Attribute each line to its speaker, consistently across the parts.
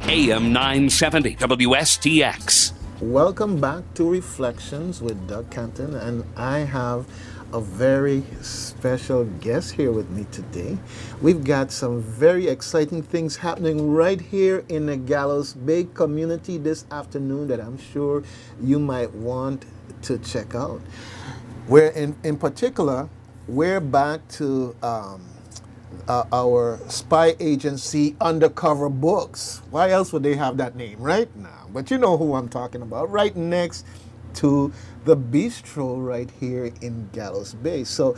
Speaker 1: AM 970 WSTX.
Speaker 2: Welcome back to Reflections with Doug Canton, and I have a very special guest here with me today. We've got some very exciting things happening right here in the Gallows Bay community this afternoon that I'm sure you might want to check out. Where in particular, we're back to our spy agency, Undercover Books. Why else would they have that name, right? Now, but you know who I'm talking about. Right next to the bistro right here in Gallows Bay. So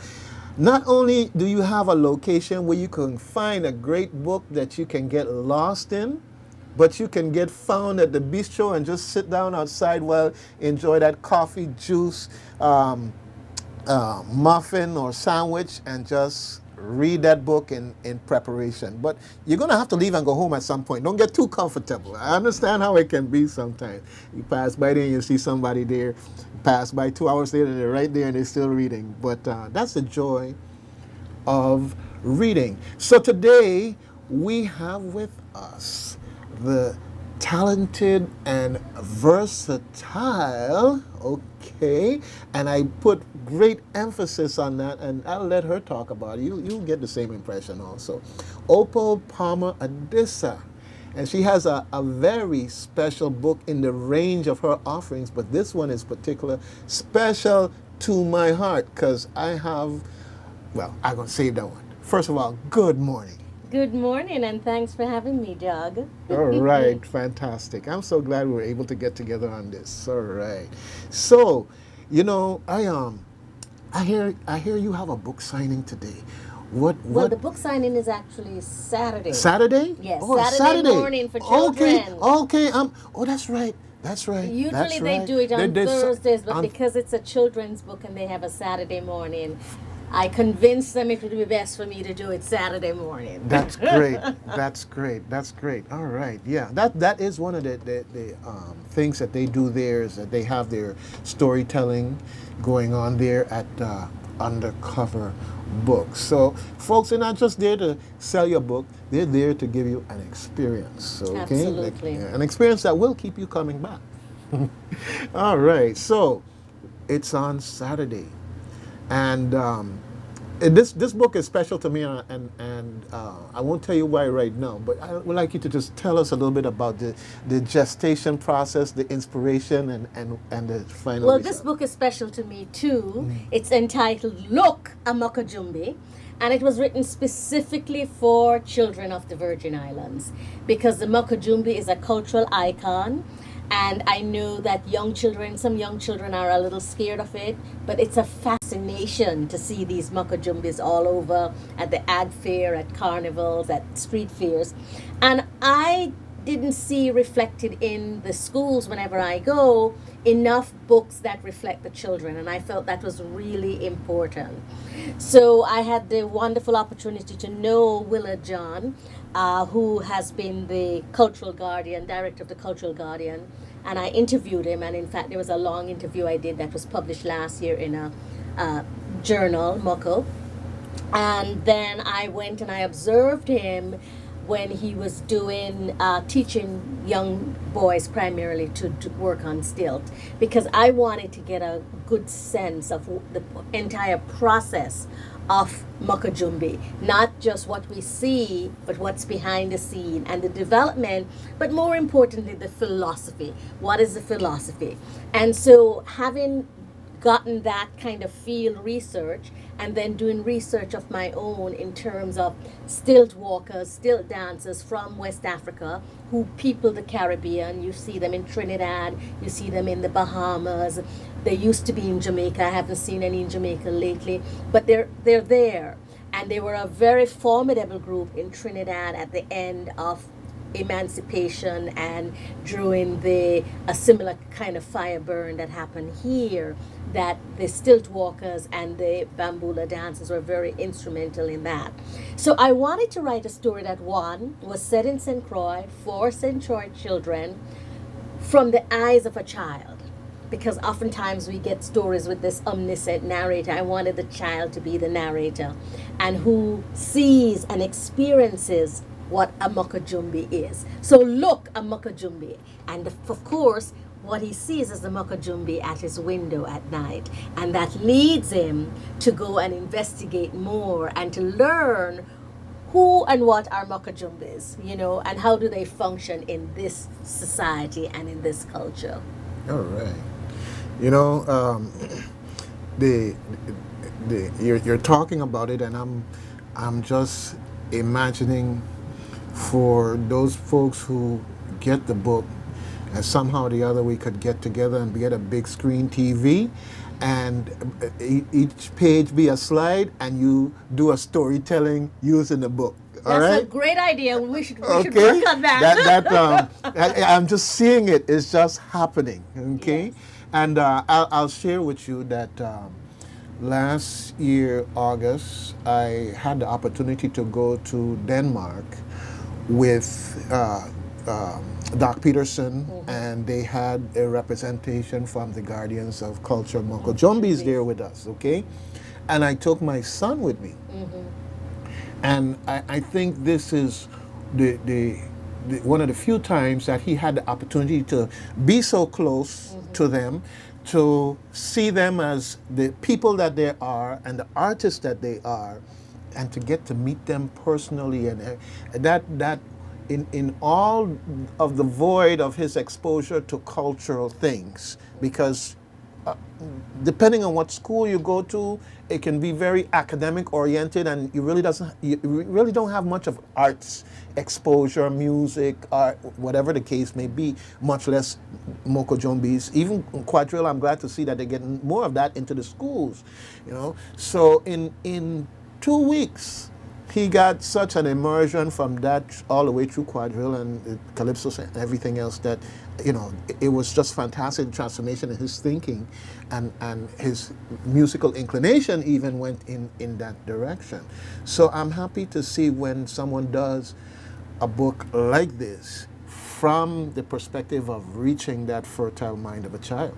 Speaker 2: not only do you have a location where you can find a great book that you can get lost in, but you can get found at the bistro and just sit down outside while enjoy that coffee, juice, muffin or sandwich and just read that book in preparation. But you're going to have to leave and go home at some point. Don't get too comfortable. I understand how it can be sometimes. You pass by there and you see somebody there. Pass by 2 hours later, they're right there and they're still reading. But that's the joy of reading. So today we have with us the talented and versatile, okay, and I put great emphasis on that, and I'll let her talk about it. You'll get the same impression also. Opal Palmer Adisa, and she has a very special book in the range of her offerings, but this one is particular special to my heart because I'm going to save that one. First of all, good morning.
Speaker 3: Good morning, and thanks for having me, Doug.
Speaker 2: All right, fantastic. I'm so glad we were able to get together on this. All right. So, you know, I hear you have a book signing today. What?
Speaker 3: Well, the book signing is actually Saturday.
Speaker 2: Saturday?
Speaker 3: Yes,
Speaker 2: oh,
Speaker 3: Saturday morning for children.
Speaker 2: Okay. Oh, that's right. That's right.
Speaker 3: Usually they do it on Thursdays, but because it's a children's book and they have a Saturday morning, I convinced them it would be best for me to do it Saturday morning.
Speaker 2: That's great. That's great. All right. Yeah. That is one of the things that they do there is that they have their storytelling going on there at Undercover Books. So folks are not just there to sell your book. They're there to give you an experience. Okay?
Speaker 3: Absolutely.
Speaker 2: An experience that will keep you coming back. All right. So it's on Saturday. And this book is special to me, and I won't tell you why right now, but I would like you to just tell us a little bit about the gestation process, the inspiration, and the final
Speaker 3: Well,
Speaker 2: result.
Speaker 3: this book is special to me, too. It's entitled, Look, a Moko Jumbie, and it was written specifically for children of the Virgin Islands, because the Moko Jumbie is a cultural icon. And I know that some young children are a little scared of it, but it's a fascination to see these Moko Jumbies all over at the ag fair, at carnivals, at street fairs. And I didn't see reflected in the schools whenever I go enough books that reflect the children, and I felt that was really important. So I had the wonderful opportunity to know Willa John, who has been the cultural guardian, director of the Cultural Guardian, and I interviewed him, and in fact there was a long interview I did that was published last year in a journal, Moko. And then I went and I observed him when he was teaching young boys primarily to work on stilt, because I wanted to get a good sense of the entire process of Moko Jumbie, not just what we see, but what's behind the scene and the development, but more importantly, the philosophy. What is the philosophy? And so having gotten that kind of field research and then doing research of my own in terms of stilt walkers, stilt dancers from West Africa who people the Caribbean. You see them in Trinidad, you see them in the Bahamas. They used to be in Jamaica. I haven't seen any in Jamaica lately, but they're there. And they were a very formidable group in Trinidad at the end of emancipation and during a similar kind of fire burn that happened here, that the stilt walkers and the bambula dancers were very instrumental in that. So I wanted to write a story that was set in St. Croix for St. Croix children from the eyes of a child, because oftentimes we get stories with this omniscient narrator. I wanted the child to be the narrator and who sees and experiences what a Moko Jumbie is. So look, a Moko Jumbie. And of course, what he sees is the Moko Jumbie at his window at night. And that leads him to go and investigate more and to learn who and what are Moko Jumbies, you know, and how do they function in this society and in this culture.
Speaker 2: All right. You know, you're talking about it, and I'm just imagining for those folks who get the book, and somehow or the other we could get together and get a big screen TV, and each page be a slide, and you do a storytelling using the book. All
Speaker 3: That's
Speaker 2: right?
Speaker 3: a great idea. We should work on
Speaker 2: that. I'm just seeing it. It's just happening. Okay,
Speaker 3: Yes.
Speaker 2: and I'll share with you that last year, August, I had the opportunity to go to Denmark with Doc Peterson, and they had a representation from the Guardians of Culture, Moko Jumbies, there with us. Okay, and I took my son with me. And I think this is the one of the few times that he had the opportunity to be so close to them, to see them as the people that they are and the artists that they are, and to get to meet them personally, and that in all of the void of his exposure to cultural things, because depending on what school you go to, it can be very academic oriented, and you really don't have much of arts exposure, music, art, whatever the case may be, much less Moko Jumbies. Even quadrille, I'm glad to see that they're getting more of that into the schools, you know. So in 2 weeks, he got such an immersion from that all the way through quadrille and calypso and everything else that, you know, it was just fantastic transformation in his thinking, and his musical inclination even went in that direction. So I'm happy to see when someone does a book like this from the perspective of reaching that fertile mind of a child.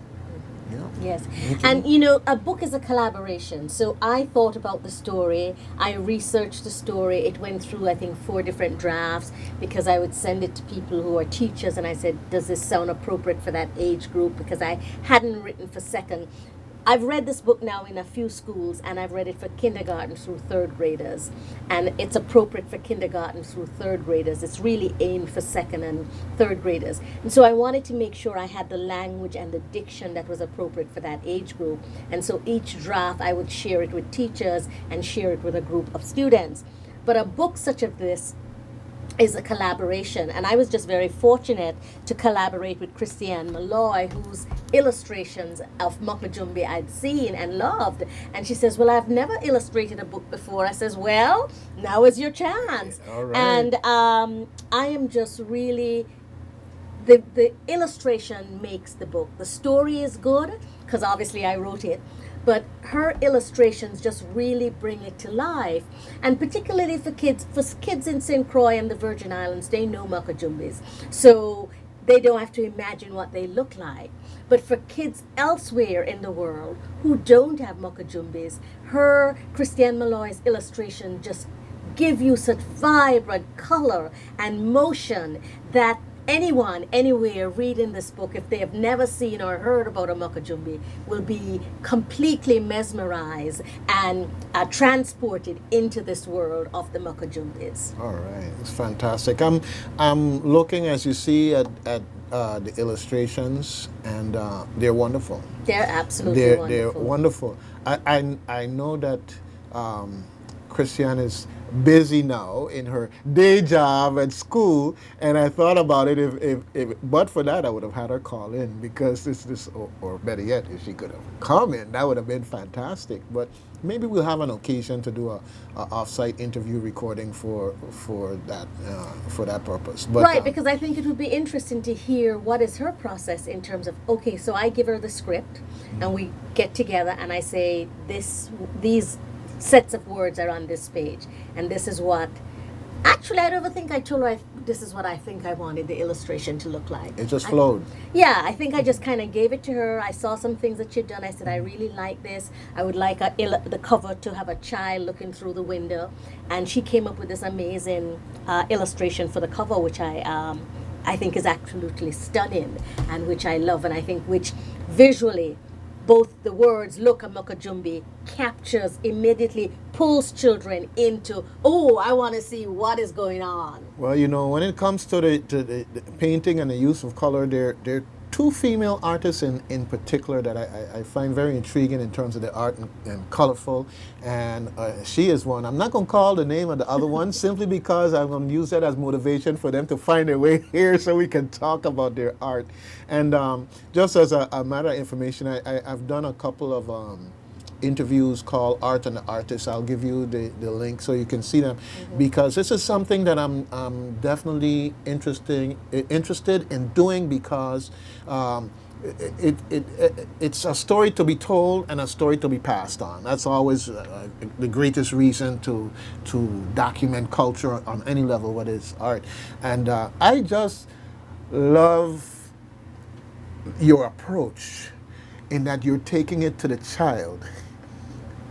Speaker 2: Yeah.
Speaker 3: Yes. And you know, a book is a collaboration. So I thought about the story, I researched the story, it went through I think 4 different drafts, because I would send it to people who are teachers, and I said, does this sound appropriate for that age group? Because I hadn't written for second. I've read this book now in a few schools, and I've read it for kindergarten through 3rd graders, and it's appropriate for kindergarten through 3rd graders. It's really aimed for 2nd and 3rd graders. And so I wanted to make sure I had the language and the diction that was appropriate for that age group. And so each draft I would share it with teachers and share it with a group of students. But a book such as this is a collaboration, and I was just very fortunate to collaborate with Christiane Malloy, whose illustrations of Moko Jumbie I'd seen and loved. And she says, well, I've never illustrated a book before. I says, well, now is your chance.
Speaker 2: All right.
Speaker 3: And I am just really, the illustration makes the book. The story is good, because obviously I wrote it, but her illustrations just really bring it to life. And particularly for kids in St. Croix and the Virgin Islands, they know Moko Jumbies, so they don't have to imagine what they look like. But for kids elsewhere in the world who don't have Moko Jumbies, her Christiane Malloy's illustration just give you such vibrant color and motion that anyone, anywhere reading this book, if they have never seen or heard about a Moko Jumbie, will be completely mesmerized and transported into this world of the Moko Jumbies.
Speaker 2: All right, it's fantastic. I'm looking, as you see, at the illustrations, and they're wonderful.
Speaker 3: They're absolutely wonderful.
Speaker 2: They're wonderful. I know that Christiane is busy now in her day job at school, and I thought about it, if but for that I would have had her call in, because or better yet, if she could have come in, that would have been fantastic. But maybe we'll have an occasion to do a off-site interview recording for that purpose. But,
Speaker 3: right, because I think it would be interesting to hear what is her process in terms of, okay, so I give her the script, and we get together, and I say these sets of words are on this page, and this is what Actually, I don't think I told her this is what I think I wanted the illustration to look like.
Speaker 2: It just flowed.
Speaker 3: Yeah, I think I just kind of gave it to her. I saw some things that she'd done. I said, I really like this. I would like the cover to have a child looking through the window. And she came up with this amazing illustration for the cover, which I think is absolutely stunning and which I love. And I think which visually, both the words "look" and Moko Jumbie captures immediately, pulls children into, oh, I want to see what is going on.
Speaker 2: Well, you know, when it comes to the painting and the use of color, there are two female artists in particular that I find very intriguing in terms of the art and colorful, and she is one. I'm not going to call the name of the other one simply because I'm going to use that as motivation for them to find their way here so we can talk about their art. And just as a matter of information, I've done a couple of interviews called Art and the Artist. I'll give you the link so you can see them, because this is something that I'm definitely interested in doing, because it's a story to be told and a story to be passed on. That's always the greatest reason to document culture on any level, whether it's art. And I just love your approach in that you're taking it to the child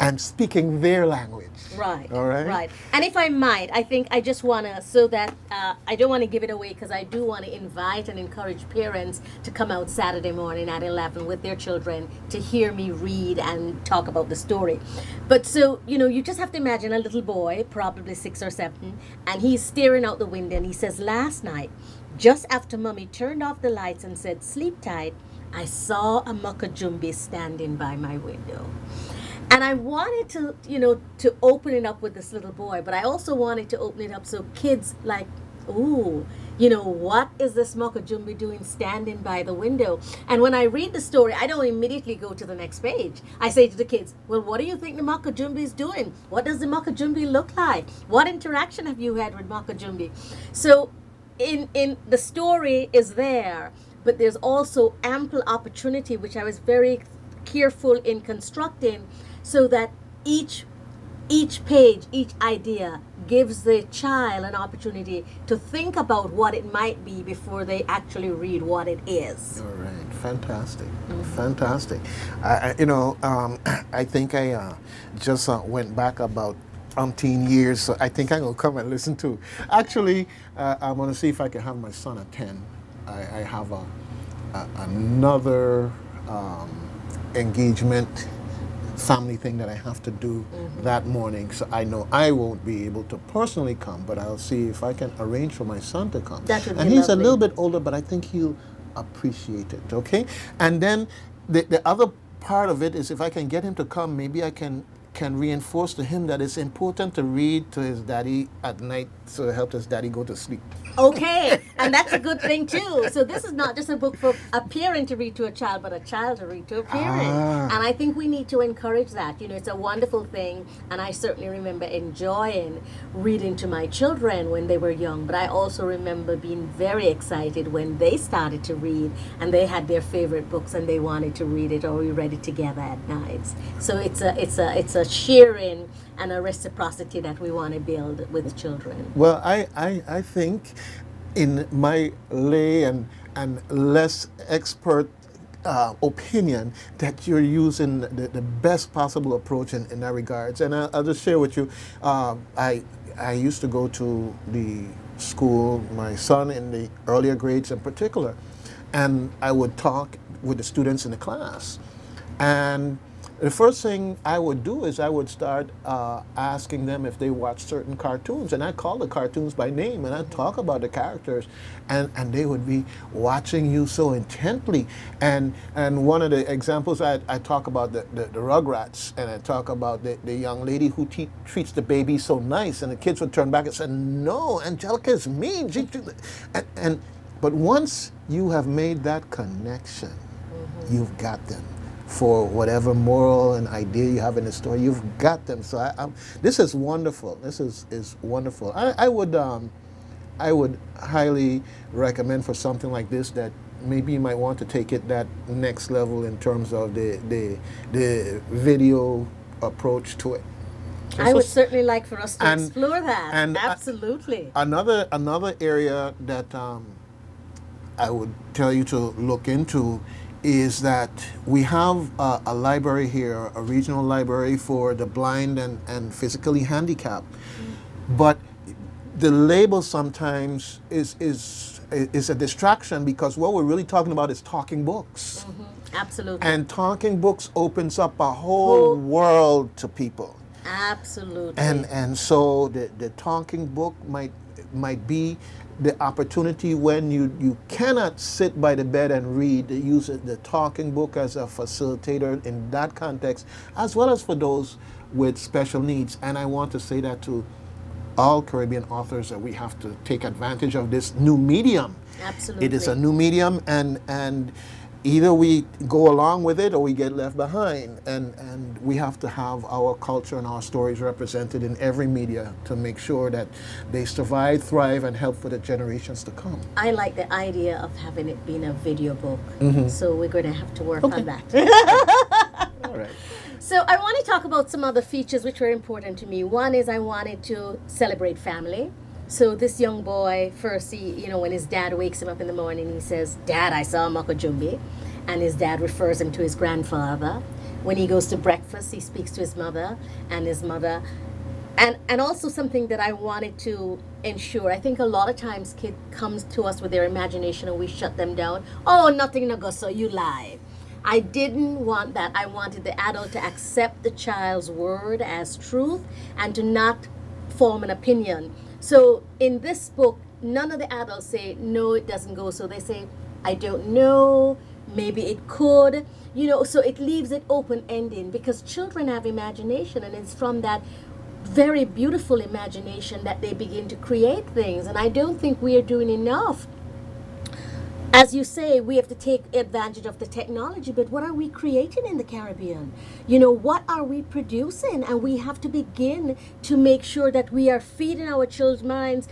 Speaker 2: and speaking their language.
Speaker 3: Right.
Speaker 2: All right.
Speaker 3: Right. And if I might, I think I just want to, so that I don't want to give it away, because I do want to invite and encourage parents to come out Saturday morning at 11 with their children to hear me read and talk about the story. But so, you know, you just have to imagine a little boy, probably 6 or 7, and he's staring out the window and he says, last night, just after Mommy turned off the lights and said, sleep tight, I saw a Moko Jumbie standing by my window. And I wanted to, you know, to open it up with this little boy, but I also wanted to open it up so kids like, ooh, you know, what is this Moko Jumbie doing standing by the window? And when I read the story, I don't immediately go to the next page. I say to the kids, well, what do you think the Moko Jumbie is doing? What does the Moko Jumbie look like? What interaction have you had with Moko Jumbie? So in the story is there, but there's also ample opportunity, which I was very careful in constructing, so that each page, each idea gives the child an opportunity to think about what it might be before they actually read what it is.
Speaker 2: All right, fantastic, fantastic. You know, I think I just went back about umpteen years, so I think I'm gonna come and listen to. Actually, I'm gonna see if I can have my son attend. I have another engagement, family thing that I have to do that morning, so I know I won't be able to personally come, but I'll see if I can arrange for my son to come.
Speaker 3: That would be
Speaker 2: and he's
Speaker 3: lovely.
Speaker 2: a little bit older, but I think he'll appreciate it, okay? And then the other part of it is, if I can get him to come, maybe I can reinforce to him that it's important to read to his daddy at night, so it helps his daddy go to sleep.
Speaker 3: Okay, and that's a good thing too. So this is not just a book for a parent to read to a child, but a child to read to a parent. And I think we need to encourage that. You know, it's a wonderful thing, and I certainly remember enjoying reading to my children when they were young, but I also remember being very excited when they started to read and they had their favorite books and they wanted to read it, or we read it together at nights. So it's a sharing and a reciprocity that we want to build with children.
Speaker 2: Well, I think, in my lay and less expert opinion, that you're using the best possible approach in that regards. And I'll just share with you, I used to go to the school, my son in the earlier grades in particular, and I would talk with the students in the class. And the first thing I would do is I would start asking them if they watch certain cartoons, and I'd call the cartoons by name, and I'd talk about the characters, and they would be watching you so intently. And one of the examples, I talk about the Rugrats, and I talk about the young lady who treats the baby so nice, and the kids would turn back and say, no, Angelica is mean. But once you have made that connection, you've got them. For whatever moral and idea you have in the story, you've got them. So this is wonderful. This is wonderful. I would highly recommend for something like this that maybe you might want to take it that next level in terms of the video approach to it.
Speaker 3: I would certainly like for us to
Speaker 2: and-
Speaker 3: explore that.
Speaker 2: and,
Speaker 3: Absolutely.
Speaker 2: Another area that I would tell you to look into is that we have a library here, a regional library for the blind and physically handicapped. But the label sometimes is a distraction, because what we're really talking about is talking books.
Speaker 3: Absolutely.
Speaker 2: And talking books opens up a whole world to people.
Speaker 3: Absolutely.
Speaker 2: And so the talking book might be the opportunity when you cannot sit by the bed and read, use the talking book as a facilitator in that context, as well as for those with special needs. And I want to say that to all Caribbean authors, that we have to take advantage of this new medium.
Speaker 3: Absolutely.
Speaker 2: It is a new medium, and either we go along with it or we get left behind. And we have to have our culture and our stories represented in every media to make sure that they survive, thrive, and help for the generations to come.
Speaker 3: I like the idea of having it being a video book. So we're going to have to work on that.
Speaker 2: All right.
Speaker 3: So I want to talk about some other features which were important to me. One is I wanted to celebrate family. So this young boy, first, when his dad wakes him up in the morning, he says, "Dad, I saw Moko Jumbie." And his dad refers him to his grandfather. When he goes to breakfast, he speaks to his mother and his mother. And also something that I wanted to ensure, I think a lot of times kid comes to us with their imagination and we shut them down. "Oh, nothing no go, so you lie." I didn't want that. I wanted the adult to accept the child's word as truth and to not form an opinion. So in this book, none of the adults say, "No, it doesn't go." So they say, "I don't know, maybe it could." So it leaves it open-ended, because children have imagination, and it's from that very beautiful imagination that they begin to create things. And I don't think we are doing enough. As you say, we have to take advantage of the technology, but what are we creating in the Caribbean? What are we producing? And we have to begin to make sure that we are feeding our children's minds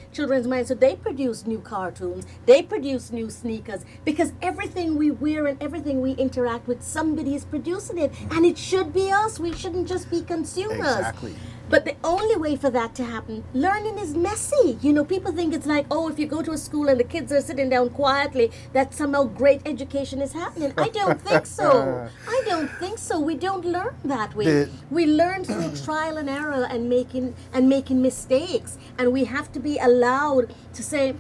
Speaker 3: so they produce new cartoons, they produce new sneakers, because everything we wear and everything we interact with, somebody is producing it, and it should be us. We shouldn't just be consumers.
Speaker 2: Exactly.
Speaker 3: But the only way for that to happen, learning is messy. People think it's like, oh, if you go to a school and the kids are sitting down quietly, that somehow great education is happening. I don't think so. I don't think so. We don't learn that way. We learn through trial and error and making mistakes. And we have to be allowed to say,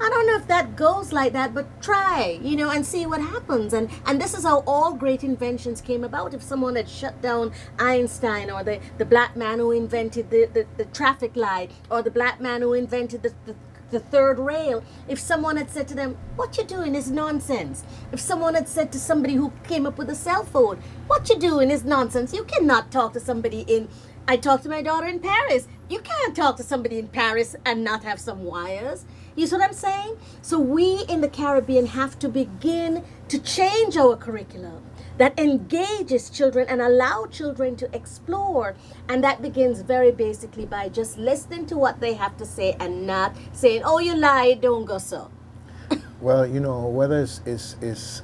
Speaker 3: I don't know if that goes like that, but try, and see what happens. And this is how all great inventions came about. If someone had shut down Einstein, or the black man who invented the traffic light, or the black man who invented the third rail, if someone had said to them, "What you're doing is nonsense." If someone had said to somebody who came up with a cell phone, "What you're doing is nonsense." You cannot talk to somebody I talked to my daughter in Paris. You can't talk to somebody in Paris and not have some wires. You see what I'm saying? So we in the Caribbean have to begin to change our curriculum that engages children and allow children to explore. And that begins very basically by just listening to what they have to say and not saying, "Oh, you lie, don't go so."
Speaker 2: Well, whether it's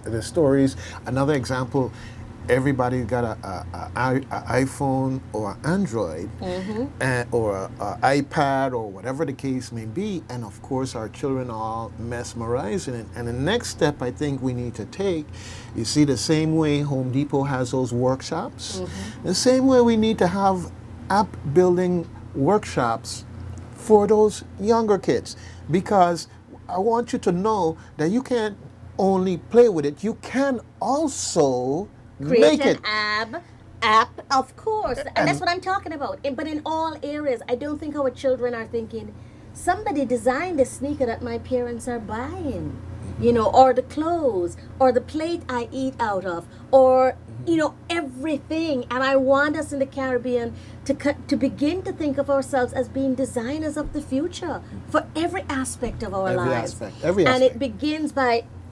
Speaker 2: the stories, another example, everybody's got a iPhone or Android, or a iPad, or whatever the case may be, and of course our children are all mesmerized in it. And the next step I think we need to take, you see, the same way Home Depot has those workshops, the same way we need to have app building workshops for those younger kids, because I want you to know that you can't only play with it, you can also
Speaker 3: create an app, of course. And that's what I'm talking about. But in all areas, I don't think our children are thinking, somebody designed the sneaker that my parents are buying, or the clothes, or the plate I eat out of, or, everything. And I want us in the Caribbean to begin to think of ourselves as being designers of the future for every aspect of our lives.
Speaker 2: Every aspect.
Speaker 3: And it begins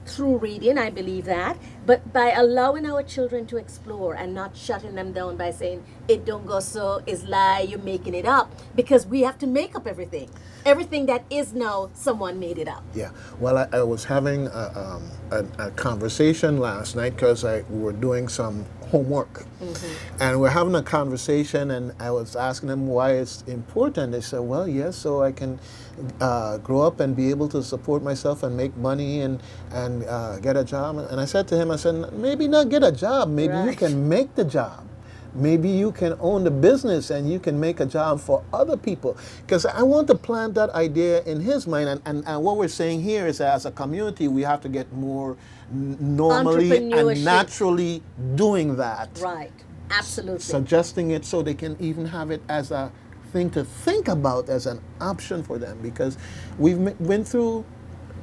Speaker 3: through reading, I believe that, But by allowing our children to explore and not shutting them down by saying, it don't go so, is lie, you're making it up. Because we have to make up everything. Everything that is now, someone made it up.
Speaker 2: Yeah. Well, I was having a conversation last night because we were doing some homework. And we're having a conversation, and I was asking them why it's important. They said, well, yes, so I can grow up and be able to support myself and make money and get a job. And I said to him, I said, maybe not get a job. Maybe you can make the job. Maybe you can own the business and you can make a job for other people. Because I want to plant that idea in his mind. And what we're saying here is that as a community, we have to get more normally and naturally doing that.
Speaker 3: Right. Absolutely.
Speaker 2: Suggesting it so they can even have it as a thing to think about, as an option for them. Because we've went through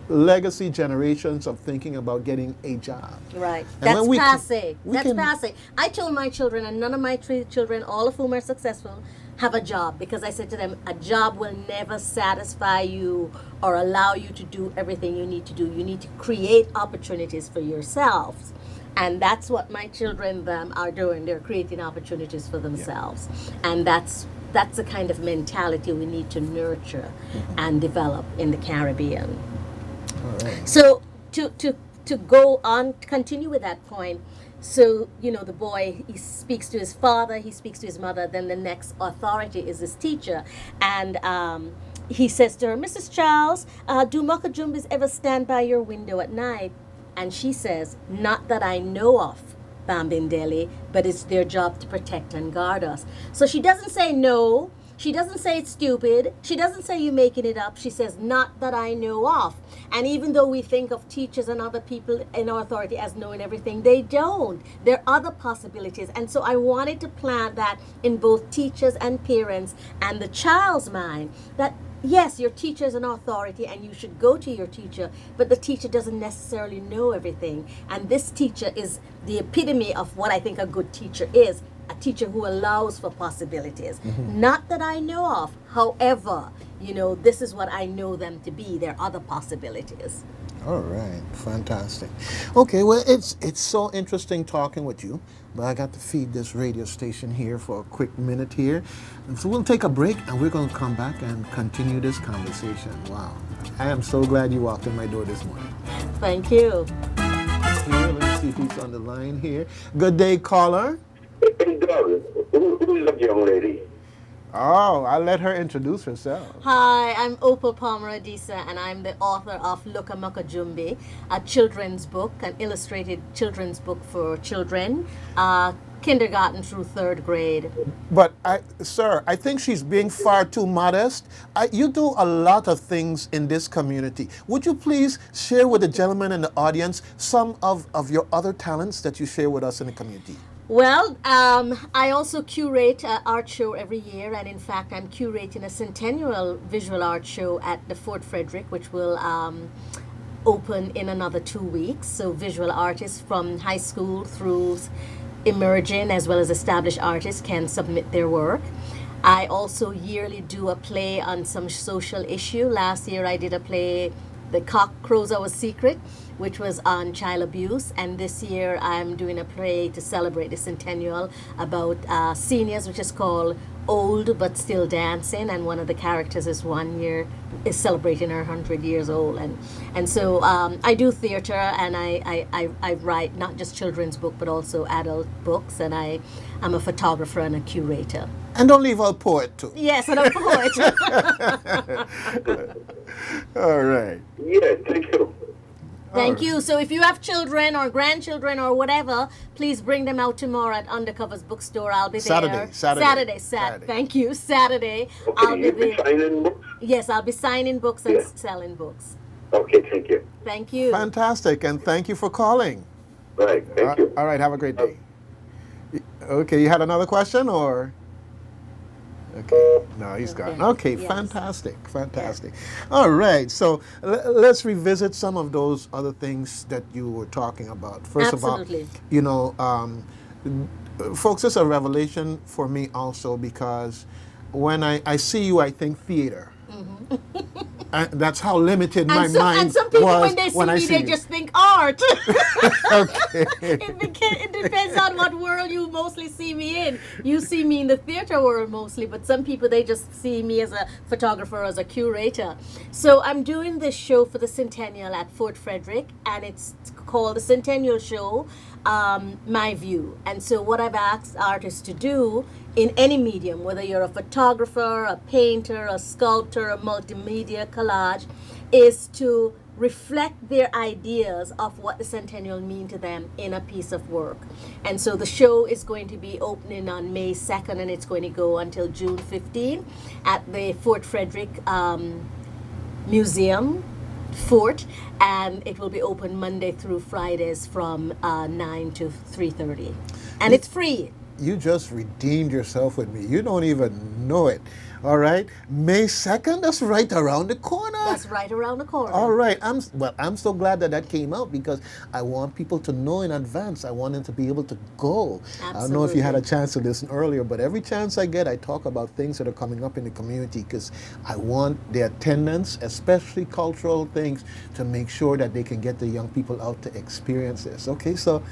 Speaker 2: legacy generations of thinking about getting a job.
Speaker 3: Right.
Speaker 2: And
Speaker 3: That's passe. That's passe. I told my children, and none of my 3 children, all of whom are successful, have a job, because I said to them, a job will never satisfy you or allow you to do everything you need to do. You need to create opportunities for yourselves. And that's what my children are doing. They're creating opportunities for themselves. And that's the kind of mentality we need to nurture and develop in the Caribbean.
Speaker 2: Right.
Speaker 3: So to go on, continue with that point. So, the boy, he speaks to his father, he speaks to his mother, then the next authority is his teacher. And he says to her, Mrs. Charles, do Moko Jumbies ever stand by your window at night? And she says, not that I know of, Bambindeli, but it's their job to protect and guard us. So she doesn't say no. She doesn't say it's stupid. She doesn't say you're making it up. She says, not that I know of. And even though we think of teachers and other people in our authority as knowing everything, they don't. There are other possibilities. And so I wanted to plant that in both teachers and parents and the child's mind, that yes, your teacher is an authority and you should go to your teacher, but the teacher doesn't necessarily know everything. And this teacher is the epitome of what I think a good teacher is. A teacher who allows for possibilities. Not that I know of. However, this is what I know them to be. There are other possibilities.
Speaker 2: All right. Fantastic. Okay, well, it's so interesting talking with you, but I got to feed this radio station here for a quick minute here. And so we'll take a break, and we're going to come back and continue this conversation. Wow. I am so glad you walked in my door this morning.
Speaker 3: Thank you.
Speaker 2: Here, let's see who's on the line here. Good day, caller.
Speaker 4: Hey, Doug, who is that young lady?
Speaker 2: Oh, I'll let her introduce herself.
Speaker 3: Hi, I'm Opal Palmer Adisa, and I'm the author of Moko Jumbie, a children's book, an illustrated children's book for children, kindergarten through 3rd grade.
Speaker 2: But, sir, I think she's being far too modest. You do a lot of things in this community. Would you please share with the gentleman in the audience some of your other talents that you share with us in the community?
Speaker 3: Well, I also curate an art show every year, and in fact, I'm curating a centennial visual art show at the Fort Frederick, which will open in another 2 weeks. So visual artists from high school through emerging as well as established artists can submit their work. I also yearly do a play on some social issue. Last year I did a play, The Cock Crows Our Secret, which was on child abuse, and this year I'm doing a play to celebrate the centennial about seniors, which is called Old But Still Dancing, and one of the characters is celebrating her 100 years old, and so I do theater, and I write not just children's book but also adult books, and I'm a photographer and a curator.
Speaker 2: And don't leave out a poet too.
Speaker 3: Yes, and a poet.
Speaker 2: All right.
Speaker 4: Yeah, thank you.
Speaker 3: Thank you. So if you have children or grandchildren or whatever, please bring them out tomorrow at Undercover's Bookstore. I'll be there. Saturday. Thank you. Saturday.
Speaker 4: Okay,
Speaker 3: I'll be there.
Speaker 4: Signing books?
Speaker 3: Yes, I'll be signing books and selling books.
Speaker 4: Okay, thank you.
Speaker 3: Thank you.
Speaker 2: Fantastic, and thank you for calling.
Speaker 4: Right, thank you.
Speaker 2: All right, have a great day. Okay, you had another question, or? Okay, no, he's gone. Okay,
Speaker 3: yes.
Speaker 2: Fantastic. All right, so let's revisit some of those other things that you were talking about. First
Speaker 3: Absolutely.
Speaker 2: of all, folks, it's a revelation for me also, because when I see you, I think theater. That's how limited my mind was.
Speaker 3: And some people, when they see me, they just think, oh, art.
Speaker 2: Okay.
Speaker 3: It depends on what world you mostly see me in. You see me in the theater world mostly, but some people, they just see me as a photographer, as a curator. So I'm doing this show for the Centennial at Fort Frederick, and it's called the Centennial Show, My View. And so what I've asked artists to do in any medium, whether you're a photographer, a painter, a sculptor, a multimedia collage, is to reflect their ideas of what the centennial mean to them in a piece of work. And so the show is going to be opening on May 2nd, and it's going to go until June 15 at the Fort Frederick Museum Fort, and it will be open Monday through Fridays from 9 to 3:30, and it's free.
Speaker 2: You just redeemed yourself with me. You don't even know it. All right, May 2nd. That's right around the corner.
Speaker 3: That's right around the corner.
Speaker 2: All right. I'm so glad that came out, because I want people to know in advance. I want them to be able to go.
Speaker 3: Absolutely.
Speaker 2: I don't know if you had a chance to listen earlier, but every chance I get, I talk about things that are coming up in the community, because I want the attendance, especially cultural things, to make sure that they can get the young people out to experience this. Okay, so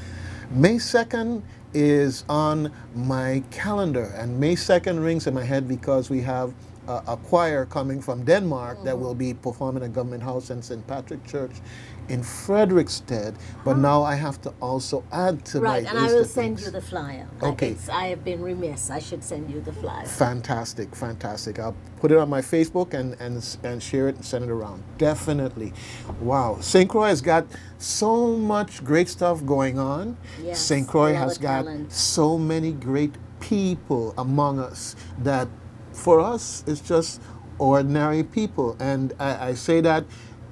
Speaker 2: May 2nd is on my calendar, and May 2nd rings in my head because we have a choir coming from Denmark that will be performing at Government House and St. Patrick Church in Frederiksted, but now I have to also add to my
Speaker 3: Right, and I
Speaker 2: list
Speaker 3: will
Speaker 2: of
Speaker 3: send
Speaker 2: things.
Speaker 3: you the flyer.
Speaker 2: Okay.
Speaker 3: I have been remiss. I should send you the flyer.
Speaker 2: Fantastic, fantastic. I'll put it on my Facebook and share it and send it around. Definitely. Wow. St. Croix has got so much great stuff going on.
Speaker 3: Yes,
Speaker 2: St. Croix
Speaker 3: a lot
Speaker 2: has
Speaker 3: of
Speaker 2: got
Speaker 3: talent.
Speaker 2: so many great people among us that for us it's just ordinary people. And I say that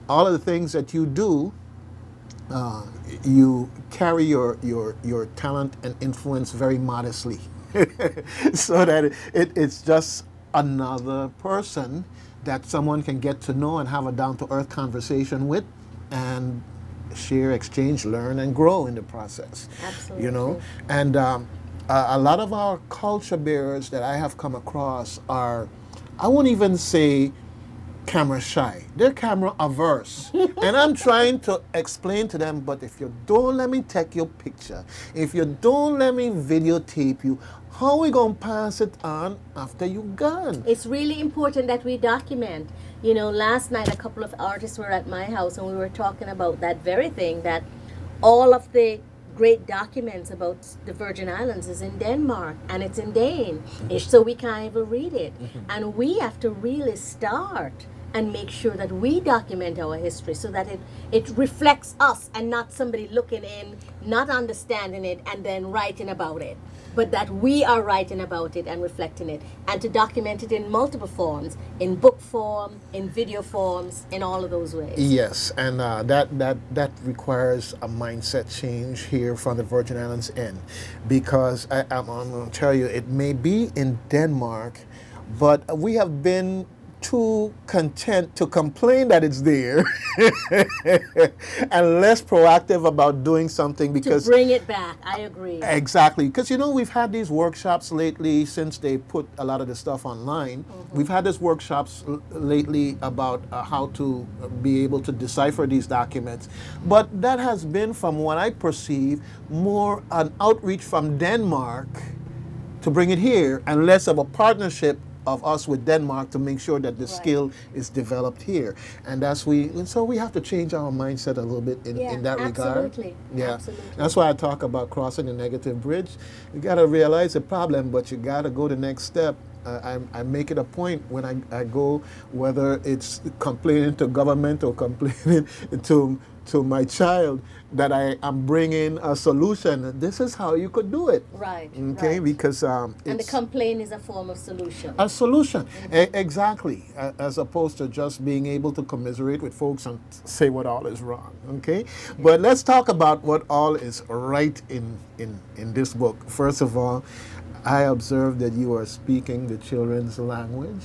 Speaker 2: all of the things that you do, you carry your talent and influence very modestly, so that it's just another person that someone can get to know and have a down-to-earth conversation with, and share, exchange, learn, and grow in the process.
Speaker 3: Absolutely.
Speaker 2: You know, and a lot of our culture bearers that I have come across are, I won't even say camera shy. They're camera averse. And I'm trying to explain to them, but if you don't let me take your picture, if you don't let me videotape you, how are we going to pass it on after you're gone?
Speaker 3: It's really important that we document. You know, last night a couple of artists were at my house, and we were talking about that very thing, that all of the great documents about the Virgin Islands is in Denmark, and it's in Dane, so we can't even read it. And we have to really start and make sure that we document our history so that it reflects us, and not somebody looking in, not understanding it, and then writing about it, but that we are writing about it and reflecting it, and to document it in multiple forms, in book form, in video forms, in all of those ways.
Speaker 2: Yes, and that requires a mindset change here from the Virgin Islands end, because I'm going to tell you, it may be in Denmark, but we have been too content to complain that it's there and less proactive about doing something, because
Speaker 3: to bring it back. I agree.
Speaker 2: Exactly, because you know, we've had these workshops lately since they put a lot of the stuff online. We've had these workshops lately about how to be able to decipher these documents, but that has been, from what I perceive, more an outreach from Denmark to bring it here, and less of a partnership of us with Denmark to make sure that the skill is developed here. And so we have to change our mindset a little bit in that regard.
Speaker 3: Absolutely.
Speaker 2: Yeah,
Speaker 3: Absolutely.
Speaker 2: that's why I talk about crossing the negative bridge. You got to realize the problem, but you got to go the next step. I make it a point when I go, whether it's complaining to government or complaining to my child, that I'm bringing a solution. This is how you could do it.
Speaker 3: Right.
Speaker 2: Okay,
Speaker 3: right.
Speaker 2: because
Speaker 3: And the
Speaker 2: it's
Speaker 3: complaint is a form of solution.
Speaker 2: a solution. Exactly, as opposed to just being able to commiserate with folks and say what all is wrong. Okay, but let's talk about what all is right in this book. First of all, I observed that you are speaking the children's language.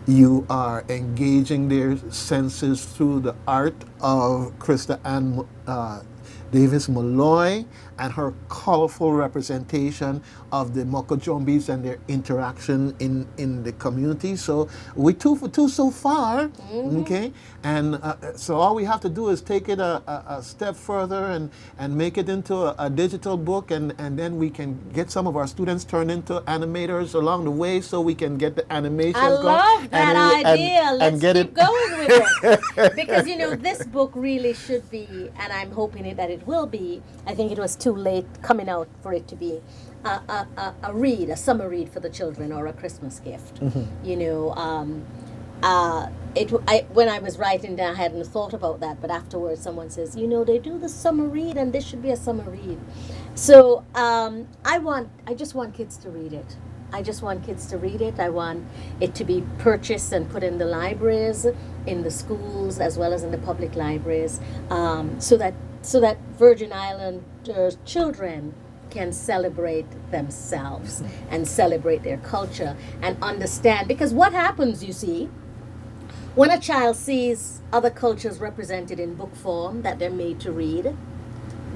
Speaker 2: You are engaging their senses through the art of Krista Ann Davis Malloy and her colorful representation of the Moko Jumbies and their interaction in the community. So we're 2 for 2 so far, okay? And so all we have to do is take it a step further and make it into a digital book, and then we can get some of our students turned into animators along the way, so we can get the animation.
Speaker 3: I love that idea. Let's keep going with it. Because, this book really should be, and I'm hoping that it will be, I think it was too late coming out for it to be a summer read for the children, or a Christmas gift. When I was writing down, I hadn't thought about that, but afterwards someone says, they do the summer read, and this should be a summer read. So I just want kids to read it. I just want kids to read it. I want it to be purchased and put in the libraries, in the schools, as well as in the public libraries, so that Virgin Island children can celebrate themselves and celebrate their culture and understand. Because what happens, you see, when a child sees other cultures represented in book form that they're made to read,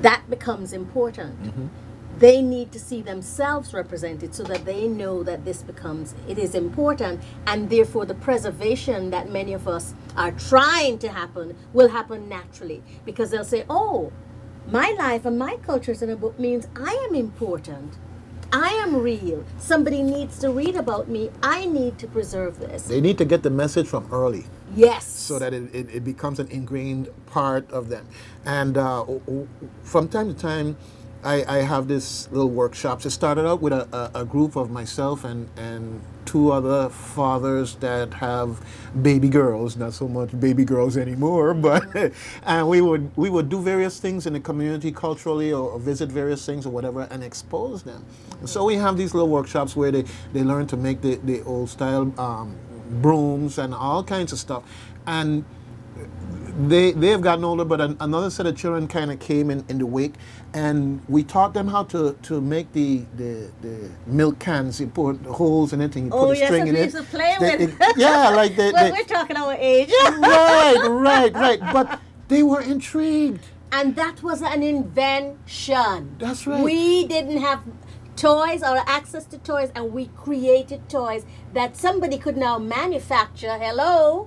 Speaker 3: that becomes important. They need to see themselves represented, so that they know that it is important, and therefore the preservation that many of us are trying to happen will happen naturally, because they'll say, oh, my life and my cultures in a book means I am important. I am real. Somebody needs to read about me. I need to preserve this.
Speaker 2: They need to get the message from early.
Speaker 3: Yes.
Speaker 2: So that it becomes an ingrained part of them. And from time to time, I have this little workshops. It started out with a group of myself and 2 other fathers that have baby girls, not so much baby girls anymore, but and we would do various things in the community culturally, or visit various things or whatever, and expose them. And so we have these little workshops where they learn to make the old style brooms and all kinds of stuff. And they've gotten older, but another set of children kind of came in the wake, and we taught them how to make the milk cans. You put holes in it and you put a string in it.
Speaker 3: Oh, yes, we used to play with.
Speaker 2: Well,
Speaker 3: we're talking our age.
Speaker 2: right. But they were intrigued.
Speaker 3: And that was an invention.
Speaker 2: That's right.
Speaker 3: We didn't have toys or access to toys, and we created toys that somebody could now manufacture,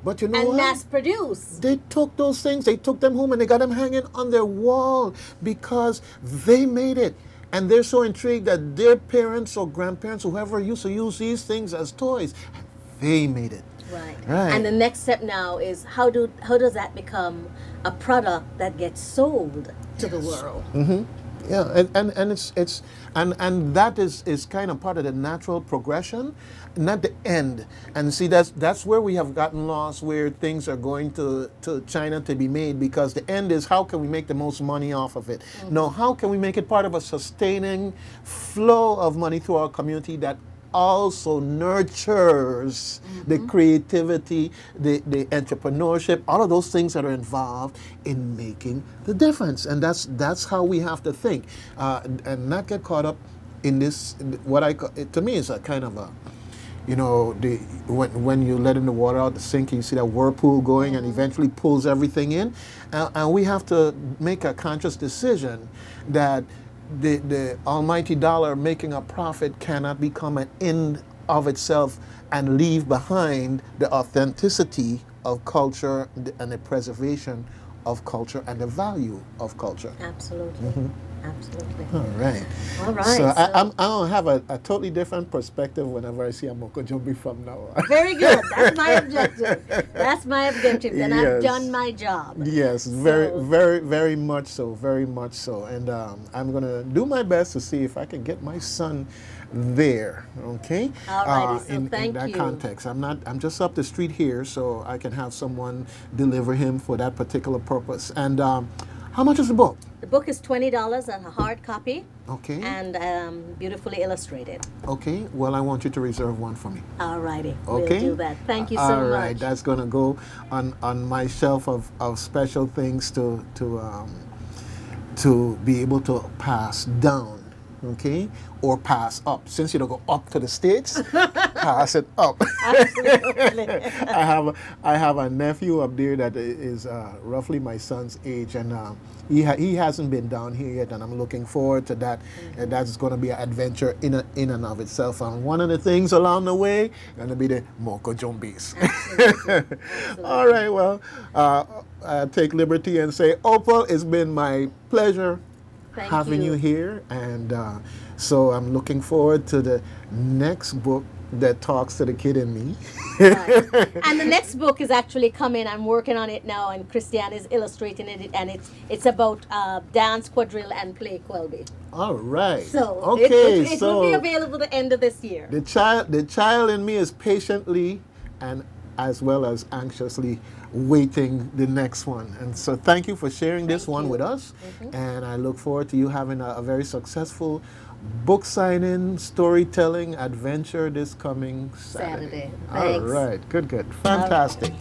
Speaker 2: but you know
Speaker 3: and
Speaker 2: what?
Speaker 3: mass produce.
Speaker 2: They took those things, they took them home, and they got them hanging on their wall because they made it. And they're so intrigued that their parents or grandparents, or whoever used to use these things as toys, they made it.
Speaker 3: Right. And the next step now is how does that become a product that gets sold to the world?
Speaker 2: Yeah, and it's that is kind of part of the natural progression, not the end. And see, that's where we have gotten lost, where things are going to China to be made, because the end is how can we make the most money off of it? No, how can we make it part of a sustaining flow of money through our community that also nurtures the creativity, the entrepreneurship, all of those things that are involved in making the difference. And that's how we have to think, and not get caught up in this, what I call, to me is a kind of a, when you let in the water out the sink, you see that whirlpool going and eventually pulls everything in. And we have to make a conscious decision that the almighty dollar making a profit cannot become an end of itself and leave behind the authenticity of culture and the preservation of culture and the value of culture.
Speaker 3: Absolutely. Absolutely.
Speaker 2: All right. So I don't have a totally different perspective whenever I see a Moko Jumbie from now on.
Speaker 3: Very good. That's my objective. That's my objective. Then I've done my job.
Speaker 2: Yes, very much so. Very much so. And I'm going to do my best to see if I can get my son there, okay?
Speaker 3: All righty, so
Speaker 2: in that context. I'm just up the street here, so I can have someone deliver him for that particular purpose. And how much is the book?
Speaker 3: The book is $20 and a hard copy.
Speaker 2: Okay.
Speaker 3: And beautifully illustrated.
Speaker 2: Okay. Well, I want you to reserve one for me.
Speaker 3: All righty.
Speaker 2: Okay.
Speaker 3: We'll do that. Thank you so much.
Speaker 2: All right. That's going to go on my shelf of special things to be able to pass down okay, or pass up. Since you don't go up to the States, pass it up.
Speaker 3: Absolutely.
Speaker 2: I have a nephew up there that is roughly my son's age, and he hasn't been down here yet, and I'm looking forward to that. And that's going to be an adventure in and of itself. And one of the things along the way going to be the Moko Jumbies. All right, well, I take liberty and say, Opal, it's been my pleasure
Speaker 3: Thank
Speaker 2: having you here, and so I'm looking forward to the next book that talks to the kid in me.
Speaker 3: Right. And the next book is actually coming. I'm working on it now, and Christiane is illustrating it, and it's about dance, quadrille, and play Quelby.
Speaker 2: All right.
Speaker 3: So
Speaker 2: okay,
Speaker 3: it
Speaker 2: so
Speaker 3: will be available the end of this year.
Speaker 2: the child in me is patiently and as well as anxiously waiting the next one. And so thank you for sharing this one with us. And I look forward to you having a very successful book signing, storytelling adventure this coming Saturday.
Speaker 3: Thanks.
Speaker 2: All right. Good. Fantastic.